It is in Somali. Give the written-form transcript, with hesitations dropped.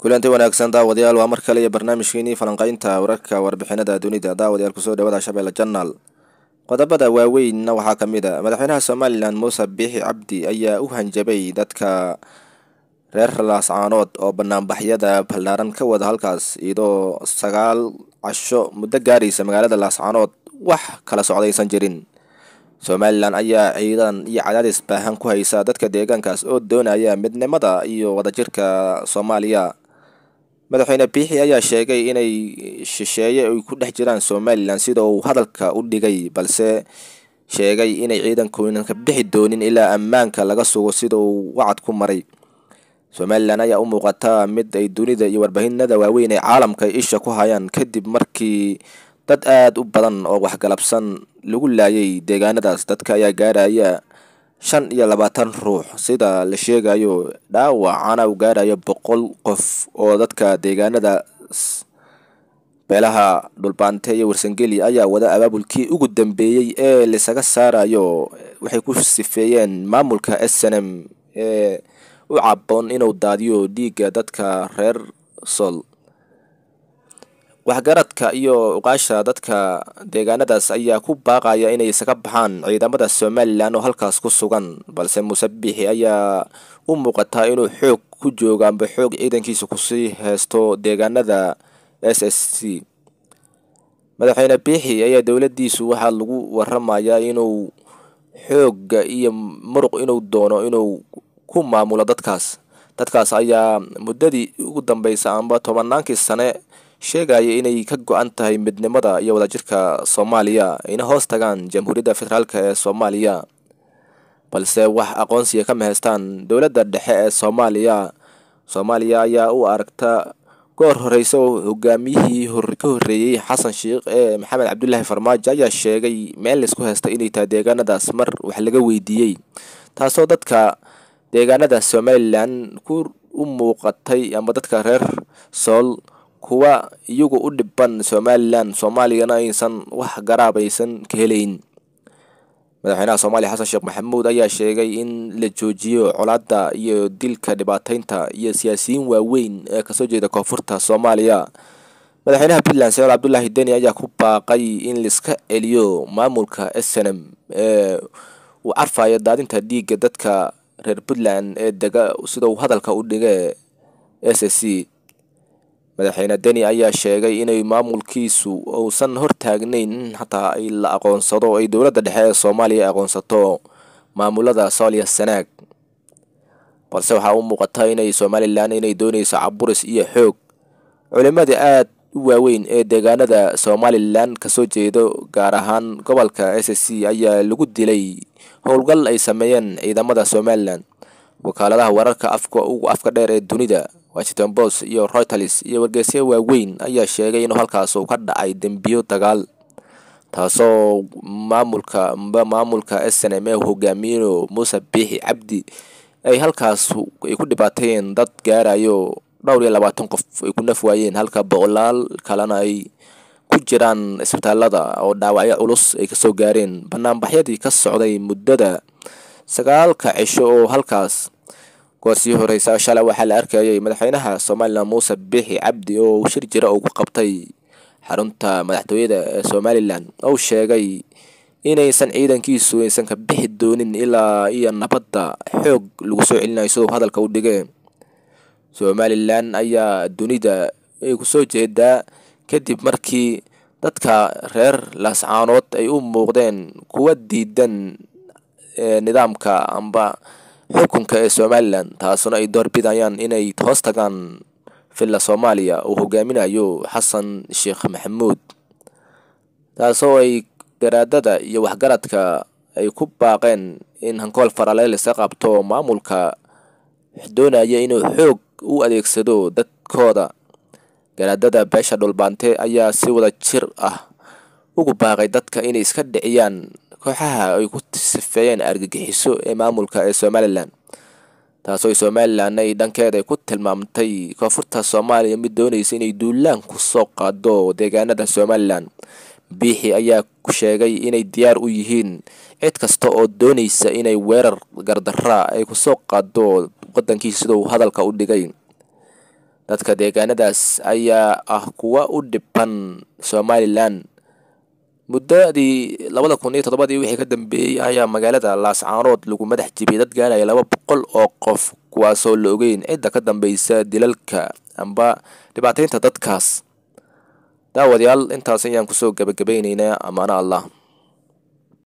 kulanti wanaagsan daawadayaal waa mar kale iyo barnaamijkeenii falanqaynta wararka warbixinada dunida. daawadayaal kusoo dhawaada Shabeelle Journal. qodobada waaweynna waxaa ka mid ah madaxweynaha Soomaaliland Muuse Biixi Cabdi ayaa u hanjabay dadka reer Laascaanood oo banaanbaxyada ballaaran ka wada halkaas iyadoo 9 casho muddo gaaraysa magaalada Laascaanood wax kala socdaysan jirin. Soomaaliland ayaa ciidan iyo cadaadis baahan ku haysa dadka deegaankaas oo doonaya midnimada iyo wadajirka Soomaaliya. madaxweyne Biixi ayaa sheegay inay shisheeye ay ku dhex jiraan Soomaaliland sida uu hadalka u dhigay, balse sheegay inay ciidankooda ka bixi doonin ilaa ammaanka laga sugo sida uu wacad ku maray. Soomaaliland ayaa u muuqata mid ay dunida iyo warbaahinada waaweyn ee caalamka isha ku hayaan kadib markii dad aad u badan oo waxgalabsan lagu laayay deegaanadaas. dadka ayaa gaaraya 25 ruux sida la sheegayo, dhaawacana uu gaarayo 100 qof oo dadka deegaanada beelaha Dhulbaante iyo Warsangeli ayaa wada abaabulkii ugu dambeeyay ee la isaga saarayo. waxay ku sifeeyeen maamulka SNM ee u caboon inuu daadiyo dhiigga dadka reer Sool. waxgaradka iyo uqaasha dadka deegaanadaas ayaa ku baaqaya inay isaga baxaan ciidamada Soomaaliland oo halkaas ku sugan, balse Muuse Biixi ayaa u muuqata inuu xoog ku joogo amba xoog ciidankiisa ku sii heesto deegaanada SSC. madaxweyne Biixi ayaa dowladdiisu waxaa lagu waramayaa inuu xoog iyo muruq inuu doono inuu ku maamulo dadkaas ayaa muddadii ugu dambeysay amba 10 sane sheegaya inay ka go'an tahay midnimada iyo wadajirka Soomaaliya ayna hoos tagaan Jamhuuriyadda Federaalka ee Soomaaliya, balse wax aqoonsiga kama haystaan dowladda dhexe ee Soomaaliya ayaa u aragta goor horeysa hogaamiyihii ka horeeyay Xasan Sheikh ee Maxamed Cabdullaahi Farmaajo ayaa sheegay meel la isku haysta inay tahay deegaanadaas mar wax laga weydiiyay, taasoo dadka deegaanada Soomaaliland ku u muuqatay ama dadka reer Sool kuwa iyagu u dhiban Soomaaliland, Soomaaliyana aysan wax garaabaysan ka helayn. madaxweynaha Soomaaliya Xasan Sheikh Maxamuud ayaa sheegay in la joojiyo colaadda iyo dilka dhibaateynta iyo siyaasiyiin waaweyn ee kasoo jeeda koonfurta Soomaaliya. madaxweynaha Puntland Seymour Abdullaahi Deni ayaa ku baaqay in la iska celiyo maamulka SNM ee uu carfayo daadinta dhiigga dadka reer Puntland ee dega sida uu hadalka u dhigay SSC. madaxweyne Deni ayaa sheegay inay maamulkiisu uusan hortaagnayn hataa ay la aqoonsado ay dowladda dhexe ee Soomaaliya aqoonsato maamulada Sool iyo Sanaag, balse waxaa u muuqata inay Soomaaliland inay doonayso caburis iyo xoog. culimada aad u waaweyn ee deegaanada Soomaaliland kasoo jeedo gaar ahaan gobolka SSC ayaa lagu dilay howlgal ay sameeyeen ciidamada Soomaaliland. wakaaladaha wararka afka dheer ee dunida Washington Post iyo Reuters iyo wargeysyada waaweyn ayaa sheegay in halkaas uu ka dhacay dambiyo dagaal, taasoo maamulka SNM ee hogaamiyo Muuse Biixi Cabdi ay halkaas ay ku dhibaateeyeen dad gaarayo 22 qof ay ku nafwaayeen, halka boqolaal kalena ay ku jiraan isbitaalada oo dhaawacyo culus ay ka soo gaareen. banaanbaxyadii ka socday muddada 9 cisho oo halkaas goorsii horeysa shalay waxaa la arkayay madaxweynaha Soomaaliland Muuse Biixi Cabdi oo shir jira oo ku qabtay xarunta madaxtooyada ee Soomaaliland oo sheegay inaysan ciidankiisu aysan ka bixi doonin ilaa iyo nabadda xoog lagu soo celinayo sida hadalka u dhigay. Soomaaliland ayaa dunida ay ku soo jeedaa kadib markii dadka reer Laascaanood ay u muuqdeen kuwa diidan nidaamka amba xukunka ee Soomaaliland, taasuna ay door bidayaan inay hoos tagaan filla Soomaaliya uu hogaaminayo Xasan Sheikh Maxamuud, taasoo ay garaadada iyo waxgaradka ay ku baaqeen in hankool faraleel iska qabto maamulka doonaya inuu xoog u adeegsado dadkooda. garaadada beesha Dhulbaante ayaa si wada jir ah ugu baaqay dadka inay iska dhiciyaan kooxaha ay ku sifeeyeen argagixiso ee maamulka ee Soomaaliland, taasoo Soomaaliland ay dhankeeda ku tilmaamtay koonfurta Soomaaliya mid doonaysa inay duulaan ku soo qaado deegaanada Soomaaliland. Biixi ayaa ku sheegay inay diyaar u yihiin cid kasta oo doonaysa inay weerar gardarra ay ku soo qaado wadankiisa sida uu hadalka u dhigay. dadka deegaanadaas ayaa ah kuwa u dhiban Somaliland. muddadii 2007 wixii ka dambeeyay ayaa magaalada Laascaanood lagu madax jibiyay dad gaaraya 200 oo qof, kuwaasoo la ogeyn cidda ka dambaysa dilalka amba dhibaataynta dadkaas. daawadayaal, intaas ayaan kusoo gabagabaynaynaa. amaana Allah.